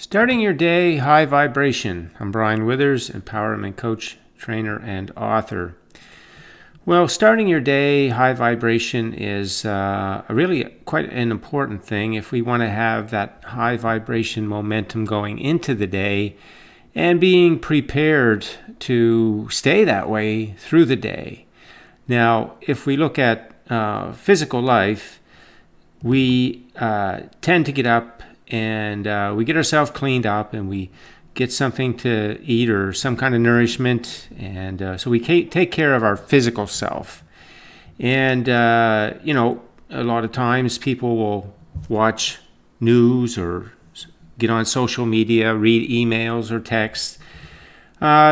Starting your day high vibration. I'm Brian Withers, empowerment coach, trainer, and author. Well, starting your day high vibration is really quite an important thing if we want to have that high vibration momentum going into the day and being prepared to stay that way through the day. Now, if we look at physical life, we tend to get up and we get ourselves cleaned up and we get something to eat or some kind of nourishment, and so we take care of our physical self. And a lot of times people will watch news or get on social media, read emails or texts,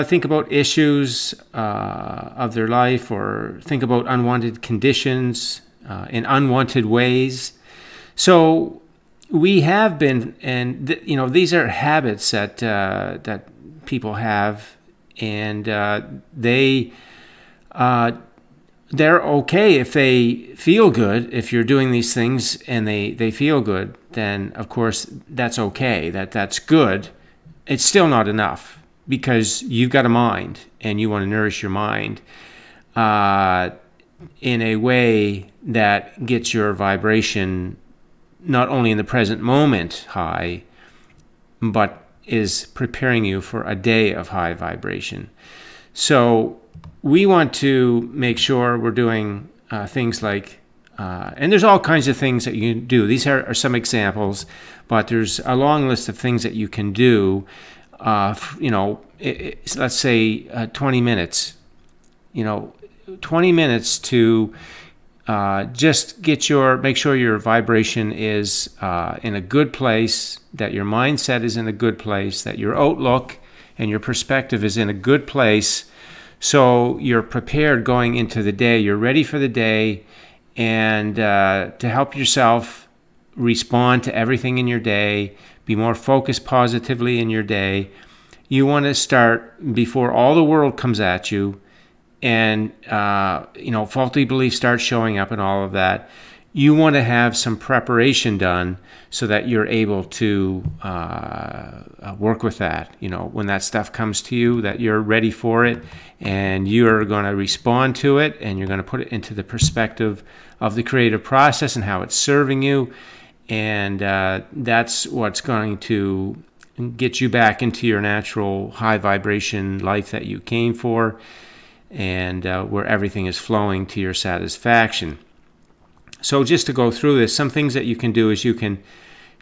think about issues of their life, or think about unwanted conditions in unwanted ways. So we have been, and these are habits that people have, and they're okay if they feel good. If you're doing these things and they feel good, then of course that's okay. That's good. It's still not enough because you've got a mind and you want to nourish your mind in a way that gets your vibration not only in the present moment high, but is preparing you for a day of high vibration. So we want to make sure we're doing things like, and there's all kinds of things that you can do. These are some examples, but there's a long list of things that you can do. Let's say 20 minutes. 20 minutes to just make sure your vibration is in a good place, that your mindset is in a good place, that your outlook and your perspective is in a good place, so you're prepared going into the day. You're ready for the day, and to help yourself respond to everything in your day, be more focused positively in your day, you want to start before all the world comes at you and faulty beliefs start showing up and all of that. You want to have some preparation done so that you're able to work with that. When that stuff comes to you, that you're ready for it and you're going to respond to it, and you're going to put it into the perspective of the creative process and how it's serving you. And that's what's going to get you back into your natural high vibration life that you came for, and where everything is flowing to your satisfaction. So just to go through this, some things that you can do is you can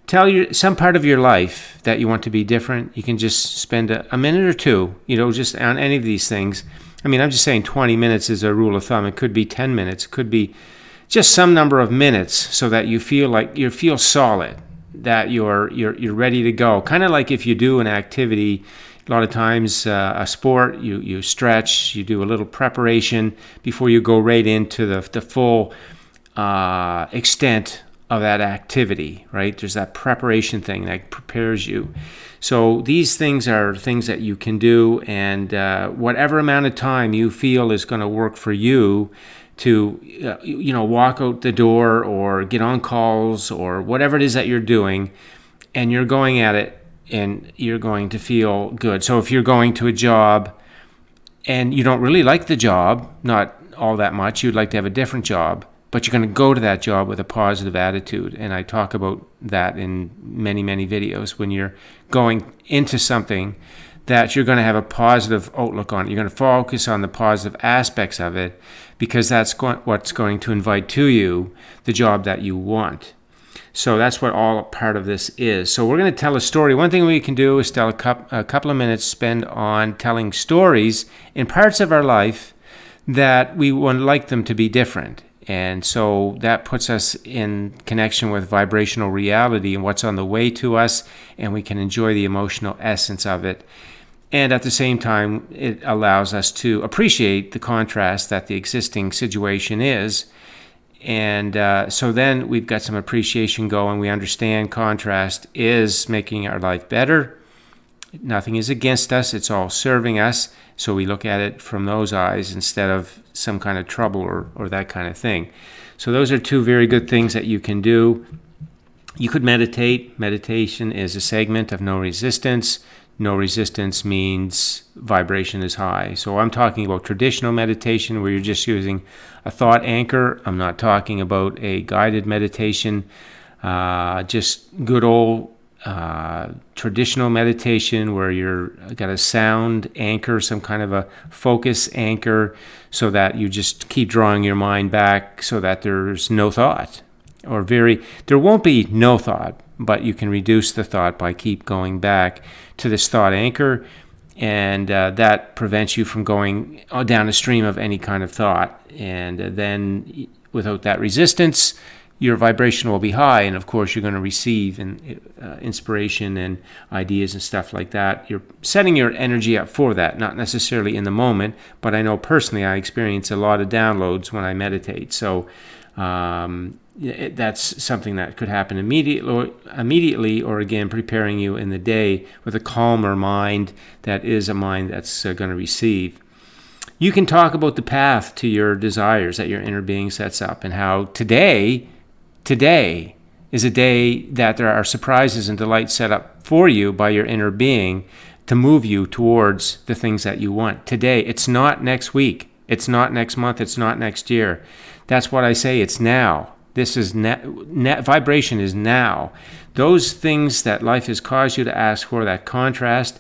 tell some part of your life that you want to be different. You can just spend a minute or two, just on any of these things. I mean, I'm just saying 20 minutes is a rule of thumb. It could be 10 minutes. It could be just some number of minutes, so that you feel solid, that you're ready to go. Kind of like if you do an activity. A lot of times, a sport, you stretch, you do a little preparation before you go right into the full extent of that activity, right? There's that preparation thing that prepares you. So these things are things that you can do, and whatever amount of time you feel is going to work for you to, walk out the door or get on calls or whatever it is that you're doing, and you're going at it, and you're going to feel good. So if you're going to a job and you don't really like the job, not all that much, you'd like to have a different job, but you're going to go to that job with a positive attitude. And I talk about that in many, many videos. When you're going into something, that you're going to have a positive outlook on it. You're going to focus on the positive aspects of it, because that's what's going to invite to you the job that you want. So that's what all part of this is. So we're going to tell a story. One thing we can do is tell a couple of minutes spend on telling stories in parts of our life that we would like them to be different. And so that puts us in connection with vibrational reality and what's on the way to us, and we can enjoy the emotional essence of it. And at the same time, it allows us to appreciate the contrast that the existing situation is. And so then we've got some appreciation going. We understand contrast is making our life better. Nothing is against us. It's all serving us. So we look at it from those eyes instead of some kind of trouble or that kind of thing. So those are two very good things that you can do. You could meditate. Meditation is a segment of no resistance. No resistance means vibration is high. So I'm talking about traditional meditation where you're just using a thought anchor. I'm not talking about a guided meditation. Just good old traditional meditation where you're got a sound anchor, some kind of a focus anchor, so that you just keep drawing your mind back so that there's no thought. There won't be no thought, but you can reduce the thought by keep going back to this thought anchor, and that prevents you from going down a stream of any kind of thought. And then without that resistance, your vibration will be high, and of course you're going to receive inspiration and ideas and stuff like that. You're setting your energy up for that, not necessarily in the moment, but I know personally I experience a lot of downloads when I meditate. So that's something that could happen immediately, or again, preparing you in the day with a calmer mind that is a mind that's going to receive. You can talk about the path to your desires that your inner being sets up, and how today is a day that there are surprises and delights set up for you by your inner being to move you towards the things that you want. Today, it's not next week, it's not next month, it's not next year. That's what I say, it's now. This is vibration is now. Those things that life has caused you to ask for, that contrast,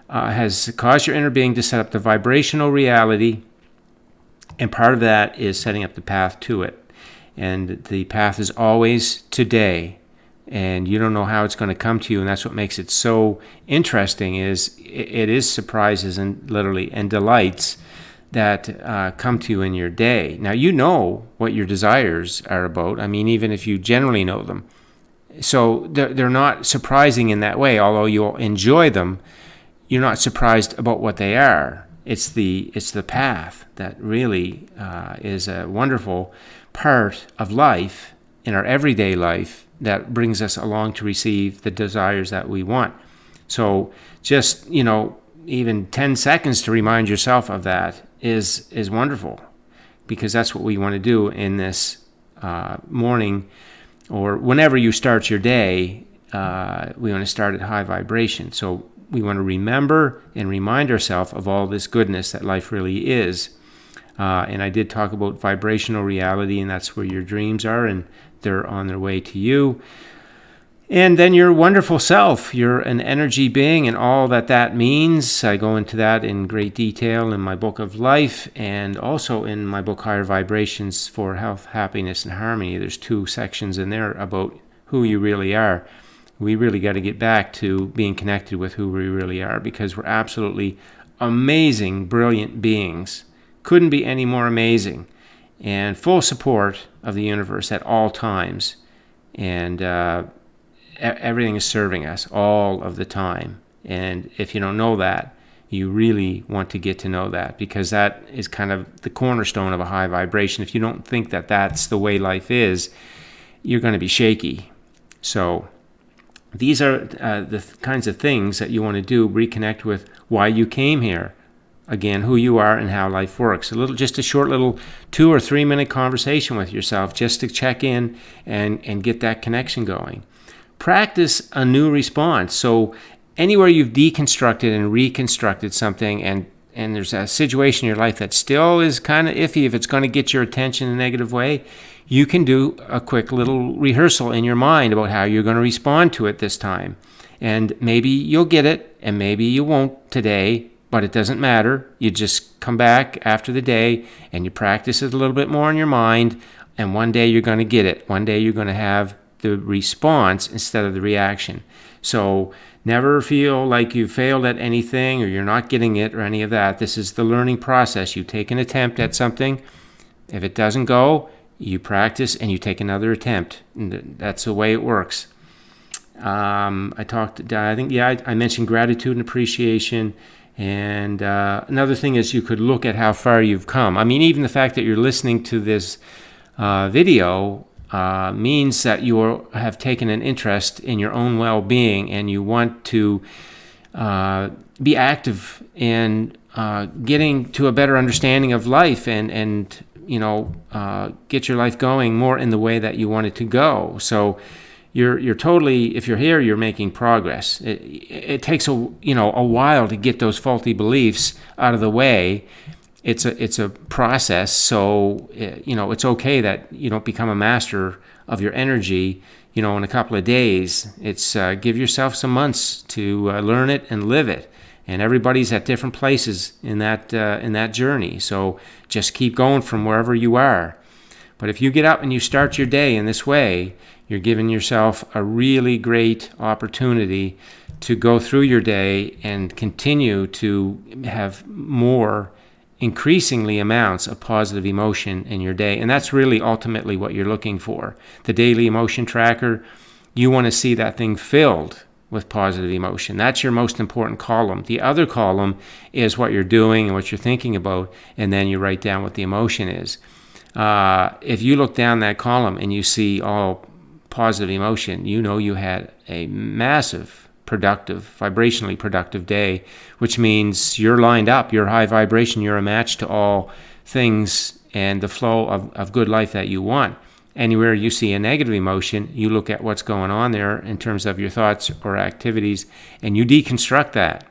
has caused your inner being to set up the vibrational reality, and part of that is setting up the path to it. And the path is always today, and you don't know how it's going to come to you, and that's what makes it so interesting. Is it is surprises and delights that come to you in your day. Now, you know what your desires are about. I mean, even if you generally know them. So they're not surprising in that way. Although you'll enjoy them, you're not surprised about what they are. It's the path that really is a wonderful part of life, in our everyday life, that brings us along to receive the desires that we want. So just, even 10 seconds to remind yourself of that is wonderful, because that's what we want to do in this morning, or whenever you start your day. We want to start at high vibration. So we want to remember and remind ourselves of all this goodness that life really is. And I did talk about vibrational reality, and that's where your dreams are, and they're on their way to you. And then your wonderful self, you're an energy being, and all that means. I go into that in great detail in my book of life, and also in my book Higher Vibrations for Health, Happiness, and Harmony. There's 2 sections in there about who you really are. We really got to get back to being connected with who we really are, because we're absolutely amazing, brilliant beings. Couldn't be any more amazing, and full support of the universe at all times. And everything is serving us all of the time. And if you don't know that, you really want to get to know that, because that is kind of the cornerstone of a high vibration. If you don't think that that's the way life is, you're going to be shaky. So these are the kinds of things that you want to do. Reconnect with why you came here. Again, who you are and how life works. Just a short little 2 or 3 minute conversation with yourself, just to check in and get that connection going. Practice a new response. So anywhere you've deconstructed and reconstructed something, and there's a situation in your life that still is kind of iffy if it's going to get your attention in a negative way, you can do a quick little rehearsal in your mind about how you're going to respond to it this time. And maybe you'll get it, and maybe you won't today, but it doesn't matter. You just come back after the day and you practice it a little bit more in your mind, and one day you're going to get it. One day you're going to have the response instead of the reaction. So never feel like you failed at anything or you're not getting it or any of that. This is the learning process. You take an attempt at something. If it doesn't go, you practice and you take another attempt. And that's the way it works. I mentioned gratitude and appreciation. And another thing is you could look at how far you've come. I mean, even the fact that you're listening to this video means that you have taken an interest in your own well-being, and you want to be active in getting to a better understanding of life, and get your life going more in the way that you want it to go. So you're totally, if you're here, you're making progress. It takes a while to get those faulty beliefs out of the way. It's a process, so it's okay that you don't become a master of your energy in a couple of days. It's give yourself some months to learn it and live it. And everybody's at different places in that journey. So just keep going from wherever you are. But if you get up and you start your day in this way, you're giving yourself a really great opportunity to go through your day and continue to have more, increasingly amounts of positive emotion in your day. And that's really ultimately what you're looking for. The daily emotion tracker, you want to see that thing filled with positive emotion. That's your most important column. The other column is what you're doing and what you're thinking about, and then you write down what the emotion is. If you look down that column and you see all positive emotion, you had a massive, productive, vibrationally productive day, which means you're lined up, you're high vibration, you're a match to all things and the flow of good life that you want. Anywhere you see a negative emotion, you look at what's going on there in terms of your thoughts or activities, and you deconstruct that,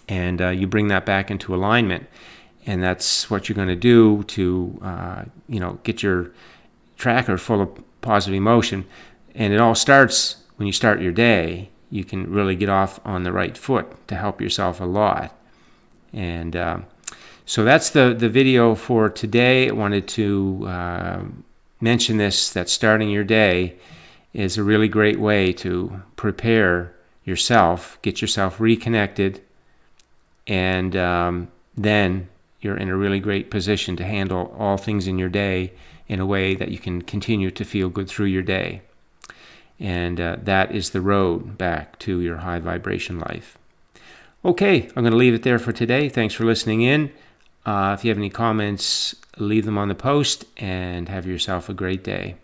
and you bring that back into alignment. And that's what you're going to do to, get your tracker full of positive emotion. And it all starts when you start your day. You can really get off on the right foot to help yourself a lot. And so that's the video for today. I wanted to mention this, that starting your day is a really great way to prepare yourself, get yourself reconnected, and then you're in a really great position to handle all things in your day in a way that you can continue to feel good through your day. And that is the road back to your high vibration life. Okay, I'm going to leave it there for today. Thanks for listening in. If you have any comments, leave them on the post, and have yourself a great day.